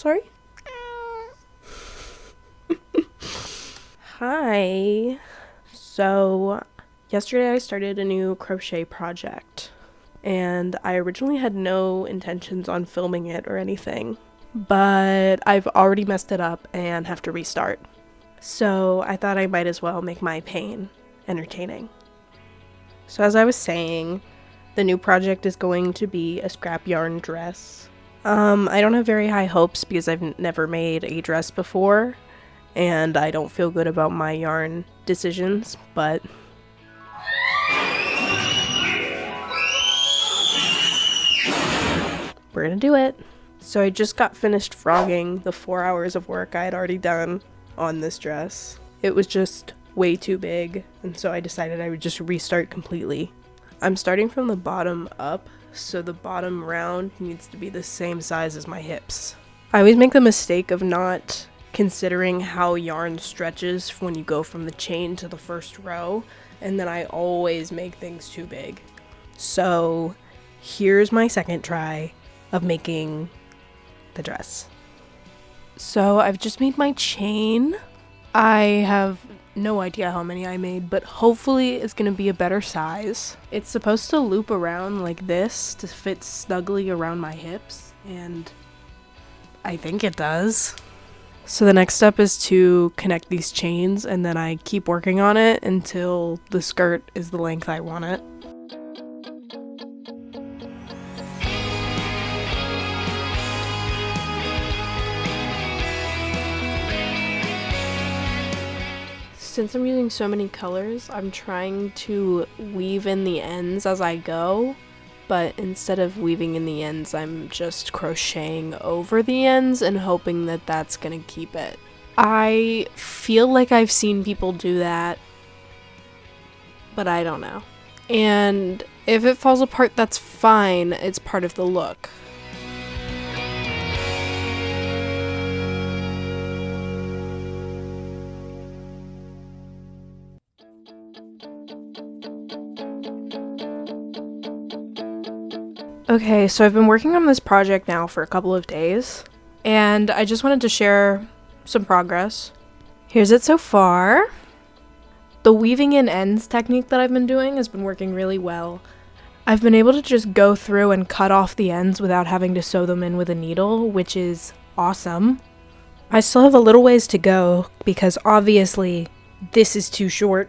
sorry? Hi. So, yesterday I started a new crochet project, and I originally had no intentions on filming it or anything, but I've already messed it up and have to restart. So, I thought I might as well make my pain entertaining. So, as I was saying, the new project is going to be a scrap yarn dress. I don't have very high hopes because I've never made a dress before, and I don't feel good about my yarn decisions, but we're gonna do it. So I just got finished frogging the 4 hours of work I had already done on this dress. It was just way too big, and so I decided I would just restart completely. I'm starting from the bottom up, so the bottom round needs to be the same size as my hips. I always make the mistake of not considering how yarn stretches when you go from the chain to the first row, and then I always make things too big. So here's my second try of making the dress. So I've just made my chain. I have no idea how many I made, but hopefully it's gonna be a better size. It's supposed to loop around like this to fit snugly around my hips, and I think it does. So the next step is to connect these chains, and then I keep working on it until the skirt is the length I want it. Since I'm using so many colors, I'm trying to weave in the ends as I go, but instead of weaving in the ends, I'm just crocheting over the ends and hoping that that's gonna keep it. I feel like I've seen people do that, but I don't know. And if it falls apart, that's fine. It's part of the look. Okay, so I've been working on this project now for a couple of days, and I just wanted to share some progress. Here's it so far. The weaving in ends technique that I've been doing has been working really well. I've been able to just go through and cut off the ends without having to sew them in with a needle, which is awesome. I still have a little ways to go because obviously this is too short.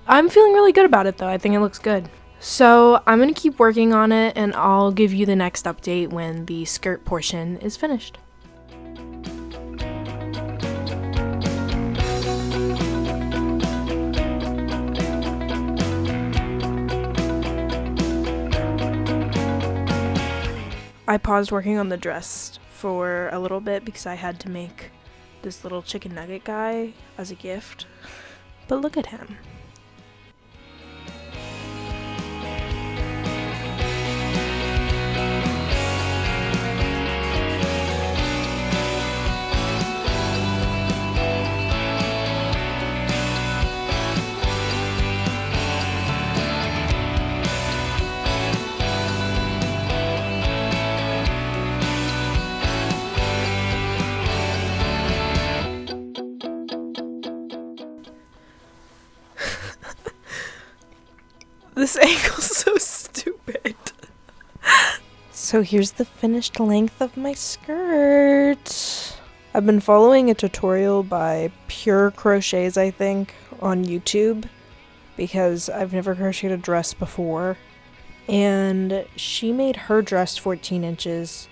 I'm feeling really good about it though. I think it looks good. So I'm going to keep working on it, and I'll give you the next update when the skirt portion is finished. I paused working on the dress for a little bit because I had to make this little chicken nugget guy as a gift. But look at him. This angle's so stupid. So here's the finished length of my skirt. I've been following a tutorial by Pure Crochets, I think, on YouTube, because I've never crocheted a dress before. And she made her dress 14 inches.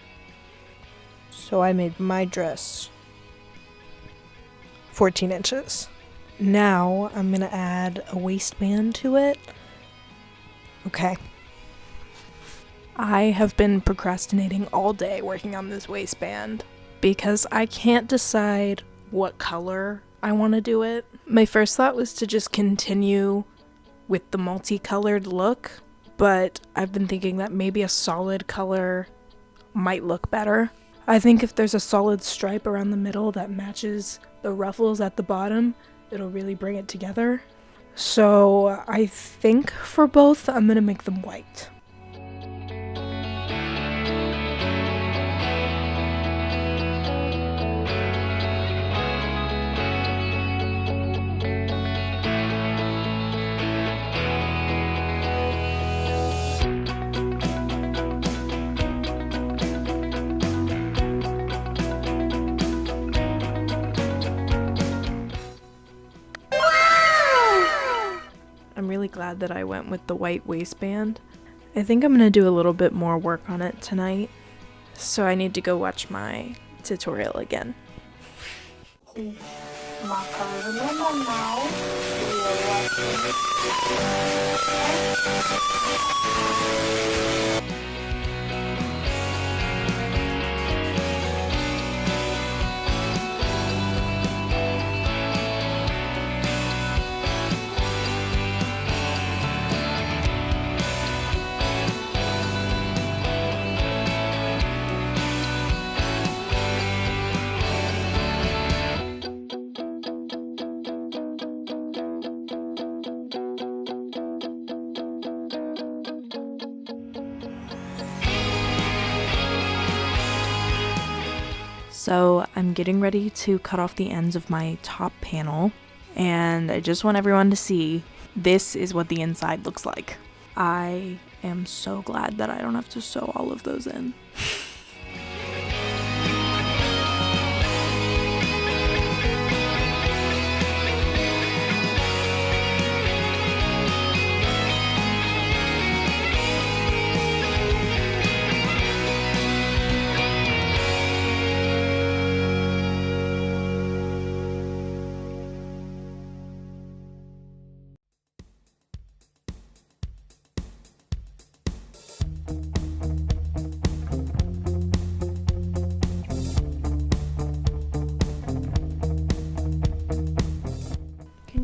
So I made my dress 14 inches. Now I'm gonna add a waistband to it. Okay. I have been procrastinating all day working on this waistband because I can't decide what color I want to do it. My first thought was to just continue with the multicolored look, but I've been thinking that maybe a solid color might look better. I think if there's a solid stripe around the middle that matches the ruffles at the bottom, it'll really bring it together. So I think for both, I'm gonna make them white. I'm really glad that I went with the white waistband. I think I'm gonna do a little bit more work on it tonight, so I need to go watch my tutorial again. So I'm getting ready to cut off the ends of my top panel, and I just want everyone to see this is what the inside looks like. I am so glad that I don't have to sew all of those in.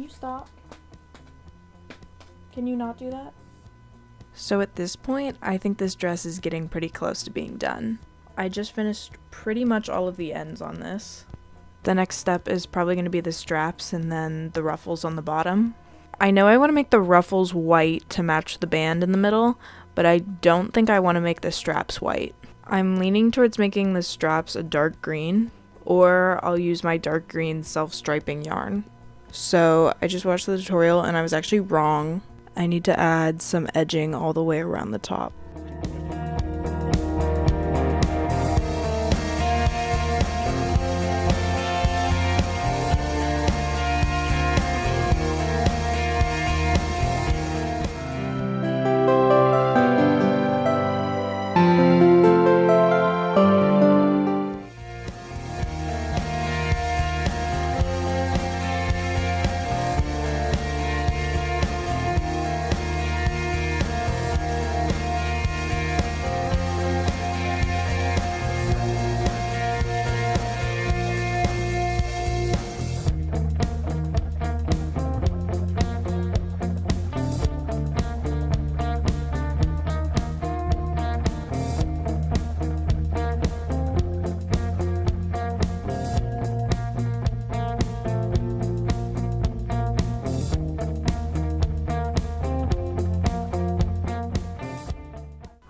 Stop. Can you not do that? So at this point, I think this dress is getting pretty close to being done. I just finished pretty much all of the ends on this. The next step is probably going to be the straps and then the ruffles on the bottom. I know I want to make the ruffles white to match the band in the middle, but I don't think I want to make the straps white. I'm leaning towards making the straps a dark green, or I'll use my dark green self-striping yarn. So I just watched the tutorial and I was actually wrong. I need to add some edging all the way around the top.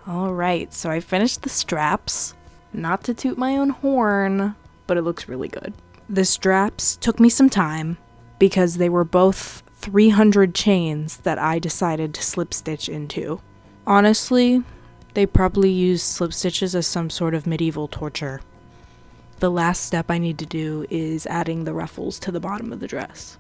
Alright, so I finished the straps. Not to toot my own horn, but it looks really good. The straps took me some time because they were both 300 chains that I decided to slip stitch into. Honestly, they probably used slip stitches as some sort of medieval torture. The last step I need to do is adding the ruffles to the bottom of the dress.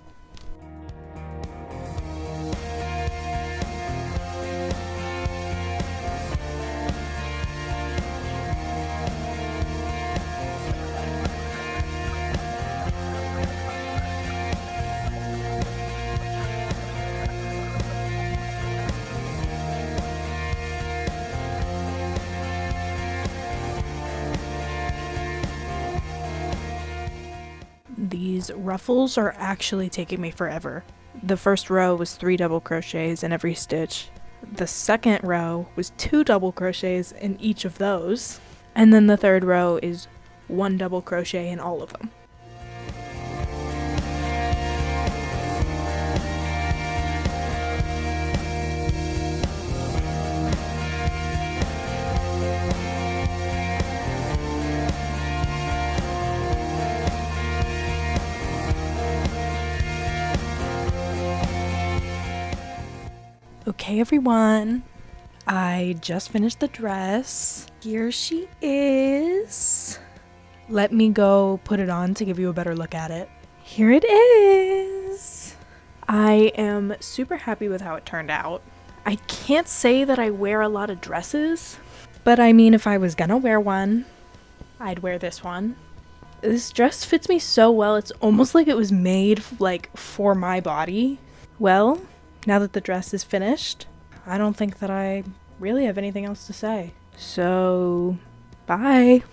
These ruffles are actually taking me forever. The first row was 3 double crochets in every stitch. The second row was 2 double crochets in each of those. And then the third row is 1 double crochet in all of them. Okay, everyone, I just finished the dress. Here she is. Let me go put it on to give you a better look at it. Here it is. I am super happy with how it turned out. I can't say that I wear a lot of dresses, but I mean, if I was gonna wear one, I'd wear this one. This dress fits me so well, it's almost like it was made like for my body. Well, now that the dress is finished, I don't think that I really have anything else to say. So, bye.